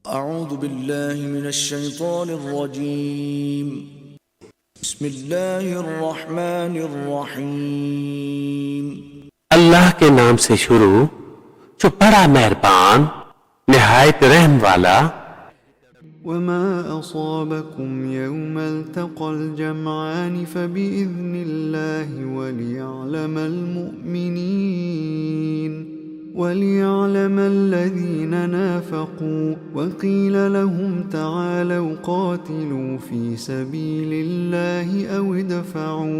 أعوذ बिल्लाहि मिनश्शैतानिर्रजीम बिस्मिल्लाहिर्रहमानिर्रहीम। अल्लाह के नाम से शुरू जो बड़ा मेहरबान निहायत रहम वाला। वमा असाबकुम यौमल तक़ल जमआन फबिइज़्निल्लाहि वलियअलमल मुअमिनीन वलियअलमल्लज़ीन नाफ़क़ू वक़ील लहुम तआलौ क़ातिलू फ़ी सबीलिल्लाहि औ इदफ़अू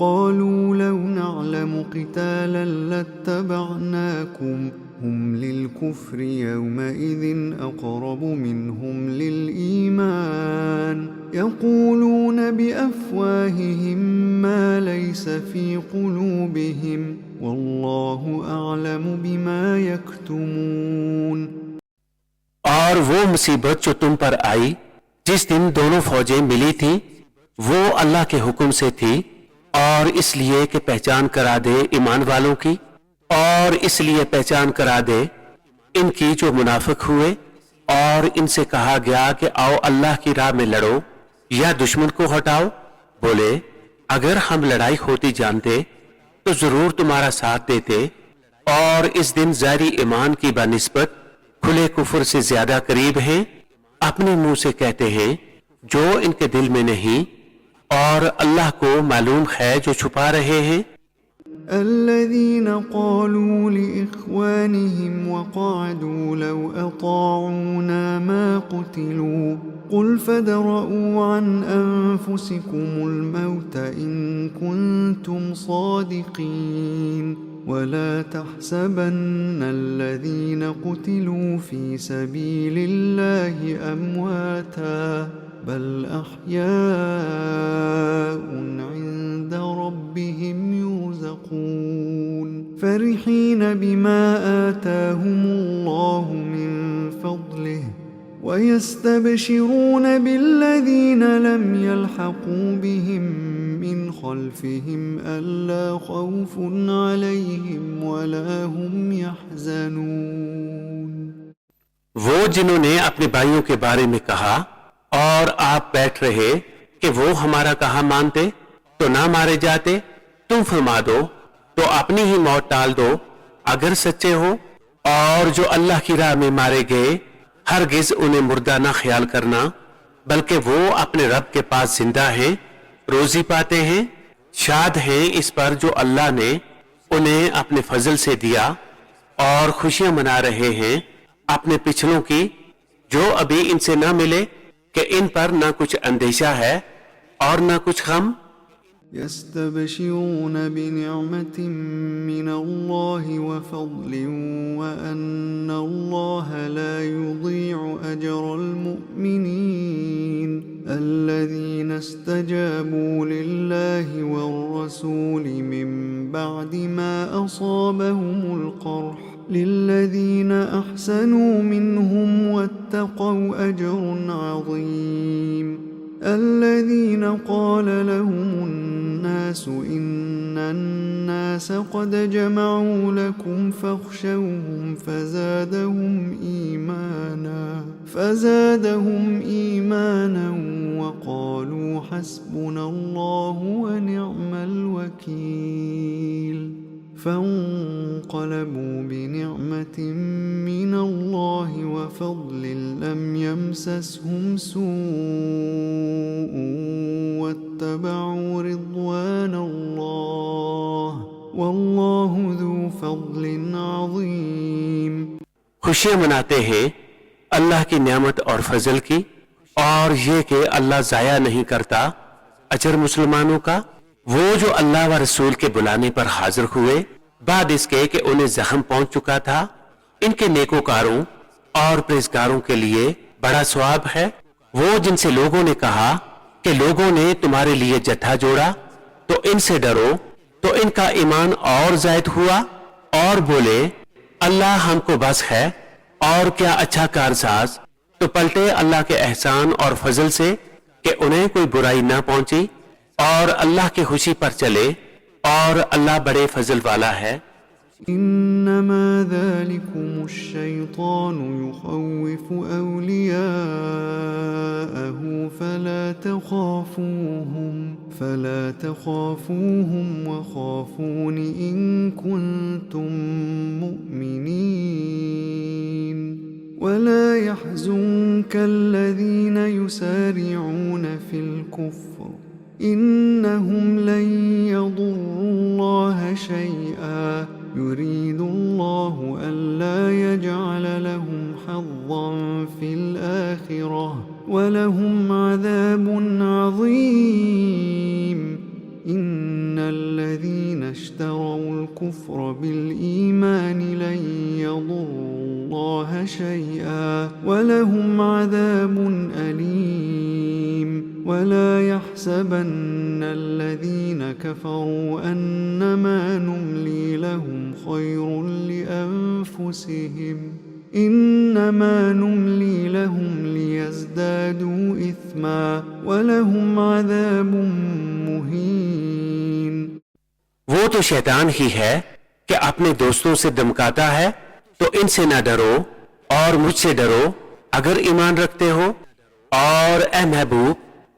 क़ालू लौ नअलमु क़ितालन लत्तबअनाकुम हुम लिलकुफ्र यौमइज़िन अक़रब मिनहुम लिलईमान यक़ूलून बिअफ़वाहिहिम मा लैस फ़ी क़ुलूबिहिम वल्लाहु अअलमु बिमा यक्तुमून। और वो मुसीबत जो तुम पर आई जिस दिन दोनों फौजें मिली थी वो अल्लाह के हुक्म से थी, और इसलिए कि पहचान करा दे ईमान वालों की, और इसलिए पहचान करा दे इनकी जो मुनाफिक हुए, और इनसे कहा गया कि आओ अल्लाह की राह में लड़ो या दुश्मन को हटाओ। बोले अगर हम लड़ाई होती जानते तो जरूर तुम्हारा साथ देते, और इस दिन ज़ाहिरी ईमान की बनिस्बत खुले कुफर से ज्यादा करीब हैं। अपने मुंह से कहते हैं जो इनके दिल में नहीं, और अल्लाह को मालूम है जो छुपा रहे हैं। الذين قالوا لإخوانهم وقعدوا لو أطاعونا ما قتلوا قل فادرءوا عن أنفسكم الموت إن كنتم صادقين ولا تحسبن الذين قتلوا في سبيل الله أمواتا بل أحياء عند ربهم يرزقون فرحين بما آتاهم الله من فضله ويستبشرون بالذين لم يلحقوا بهم من خلفهم ألا خوف عليهم ولا هم يحزنون। वो जिन्होंने अपने भाइयों के बारे में कहा और आप बैठ रहे कि वो हमारा कहा मानते तो ना मारे जाते, तुम फरमा दो तो अपनी ही मौत टाल दो अगर सच्चे हो, और जो अल्लाह की राह में मारे गए हरगिज उन्हें मुर्दा ना ख्याल करना, बल्कि वो अपने रब के पास जिंदा हैं, रोजी पाते हैं, शाद हैं इस पर जो अल्लाह ने उन्हें अपने फजल से दिया, और खुशियां मना रहे हैं अपने पिछलों की जो अभी इनसे ना मिले कि इन पर ना कुछ अंदेशा है और ना कुछ गम। यस्तबशिरून बिनिअमतिन मिनल्लाहि वफज़लिन वअन्नल्लाह ला युज़ीअु अजरल मुअमिनीन अल्लज़ीना इस्तजाबू लिल्लाहि वर्रसूलि मिन बअदि मा असाबहुमुल क़र्ह लिल्लज़ीन अहसनू मिनहुम वत्तक़ौ अजरुन अज़ीम الذين قال لهم الناس إن الناس قد جمعوا لكم فاخشوهم فزادهم إيمانا وقالوا حسبنا الله ونعم الوكيل فانقلبوا بنعمة من الله وفضل لم يمسسهم سوء واتبعوا رضوان الله والله ذو فضل عظيم। खुशियां मनाते हैं अल्लाह की नेमत और फजल की, और ये कि अल्लाह जाया नहीं करता अजर मुसलमानों का। वो जो अल्लाह व रसूल के बुलाने पर हाजिर हुए बाद इसके कि उन्हें जख्म पहुंच चुका था, इनके नेकोकारों और परहेजगारों के लिए बड़ा सवाब है। वो जिनसे लोगों ने कहा कि लोगों ने तुम्हारे लिए जत्था जोड़ा तो इनसे डरो, तो इनका ईमान और जायद हुआ और बोले अल्लाह हमको बस है और क्या अच्छा कारसाज। तो पलटे अल्लाह के एहसान और फजल से कि उन्हें कोई बुराई ना पहुंची, और अल्लाह की खुशी पर चले, और अल्लाह बड़े फजल वाला है। إنما ذلكم الشيطان يخوف أولياءه فلا تخافوهم وخافون إن كنتم مؤمنين ولا يحزنك الذين يسارعون في الكفر إنهم لن يضروا الله شيئا يريد الله ألا يجعل لهم حظا في الآخرة ولهم عذاب عظيم إن الذين اشتروا الكفر بالإيمان لن يضروا الله شيئا ولهم عذاب أليم ولا يحسبن الذين كفروا أنما نملي لهم خير لأنفسهم إنما نملي لهم ليزدادوا إثما ولهم عذاب مهين। वो तो शैतान ही है कि अपने दोस्तों से धमकाता है तो इनसे ना डरो और मुझसे डरो अगर ईमान रखते हो, और ए महबूब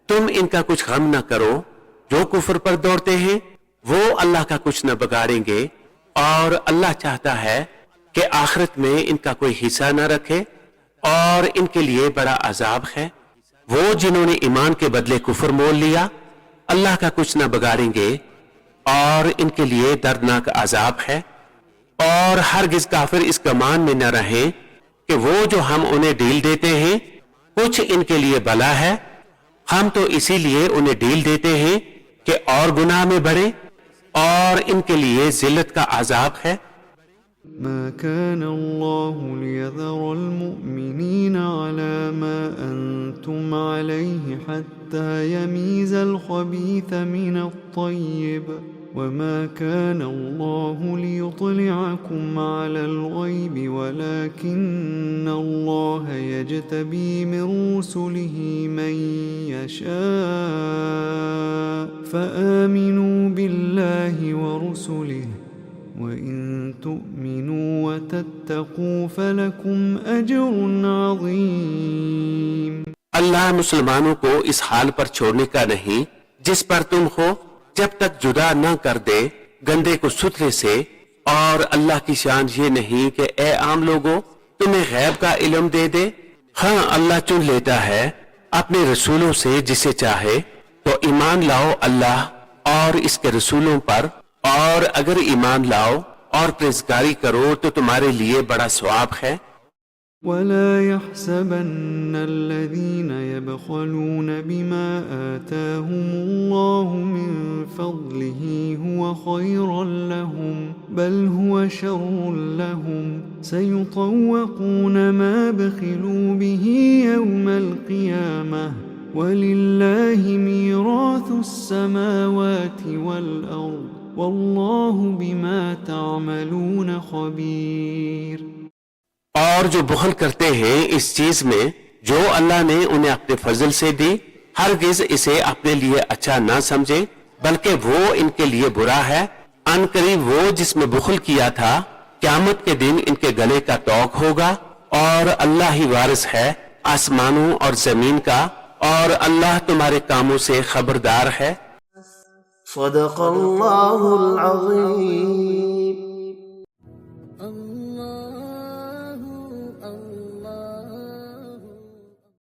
तुम इनका कुछ गम न करो, जो कुफर पर दौड़ते हैं वो अल्लाह का कुछ न बिगाड़ेंगे और अल्लाह चाहता है कि आखिरत में इनका कोई हिस्सा न रखे और इनके लिए बड़ा अजाब है। वो जिन्होंने ईमान के बदले कुफर मोल लिया अल्लाह का कुछ न बिगाड़ेंगे और इनके लिए दर्दनाक अजाब है। और हरगिज काफिर इस गमान में न रहे कि वो जो हम उन्हें डील देते हैं कुछ इनके लिए भला है, हम तो इसीलिए उन्हें डील देते हैं कि और गुनाह में बढ़े और इनके लिए जिल्लत का अजाब है। ما كان الله ليذر المؤمنين على ما أنتم عليه حتى يميز الخبيث من الطيب وما كان الله ليطلعكم على الغيب ولكن الله يجتبي من رسله من يشاء فآمنوا بالله ورسله وإن تؤمنوا وتتقوا فلكم أجر عظيم। अल्लाह मुसलमानों को इस हाल पर छोड़ने का नहीं जिस पर तुम हो, जब तक जुदा न कर दे गंदे को सुथरे से। और अल्लाह की शान ये नहीं कि ए आम लोगों तुम्हें गैब का इल्म दे दे। हाँ, अल्लाह चुन लेता है अपने रसूलों से जिसे चाहे, तो ईमान लाओ अल्लाह और इसके रसूलों पर, और अगर ईमान लाओ और परहेजगारी करो तो तुम्हारे लिए बड़ा सवाब है। ولا يحسبن الذين يبخلون بما آتاهم الله من فضله هو خيرا لهم بل هو شر لهم سيطوقون ما بخلوا به يوم القيامة ولله ميراث السماوات والأرض والله بما تعملون خبير। और जो बुखल करते हैं इस चीज में जो अल्लाह ने उन्हें अपने फजल से दी, हरगिज इसे अपने लिए अच्छा ना समझे बल्कि वो इनके लिए बुरा है। अनकरीब वो जिसमें बुखल किया था क़यामत के दिन इनके गले का तौक होगा। और अल्लाह ही वारिस है आसमानों और जमीन का, और अल्लाह तुम्हारे कामों से खबरदार है। सदक़ल्लाहुल अज़ीम।